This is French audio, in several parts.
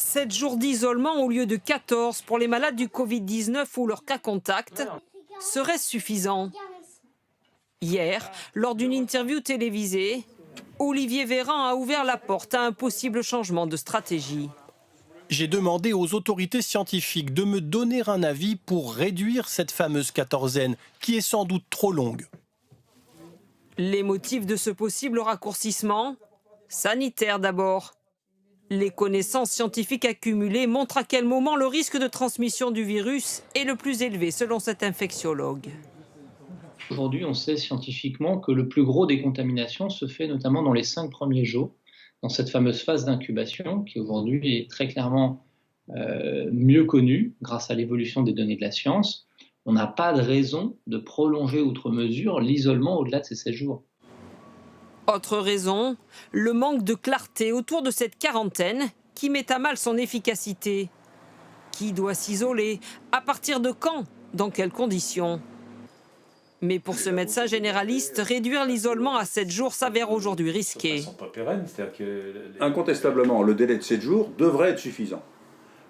7 jours d'isolement au lieu de 14 pour les malades du Covid-19 ou leurs cas contacts, serait-ce suffisant? Hier, lors d'une interview télévisée, Olivier Véran a ouvert la porte à un possible changement de stratégie. J'ai demandé aux autorités scientifiques de me donner un avis pour réduire cette fameuse quatorzaine, qui est sans doute trop longue. Les motifs de ce possible raccourcissement? Sanitaire d'abord. Les connaissances scientifiques accumulées montrent à quel moment le risque de transmission du virus est le plus élevé, selon cet infectiologue. Aujourd'hui, on sait scientifiquement que le plus gros des contaminations se fait notamment dans les 5 premiers jours, dans cette fameuse phase d'incubation qui aujourd'hui est très clairement mieux connue grâce à l'évolution des données de la science. On n'a pas de raison de prolonger outre mesure l'isolement au-delà de ces 16 jours. Autre raison, le manque de clarté autour de cette quarantaine qui met à mal son efficacité. Qui doit s'isoler? À partir de quand? Dans quelles conditions? Mais pour ce médecin généraliste, réduire l'isolement à 7 jours s'avère aujourd'hui risqué. Incontestablement, le délai de 7 jours devrait être suffisant.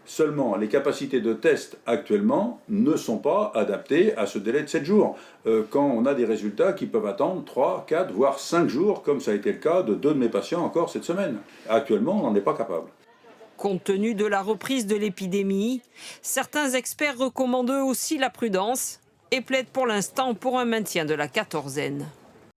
Seulement, les capacités de test actuellement ne sont pas adaptées à ce délai de 7 jours. Quand on a des résultats qui peuvent attendre 3, 4, voire 5 jours, comme ça a été le cas de 2 de mes patients encore cette semaine. Actuellement, on n'en est pas capable. Compte tenu de la reprise de l'épidémie, certains experts recommandent eux aussi la prudence et plaident pour l'instant pour un maintien de la quatorzaine.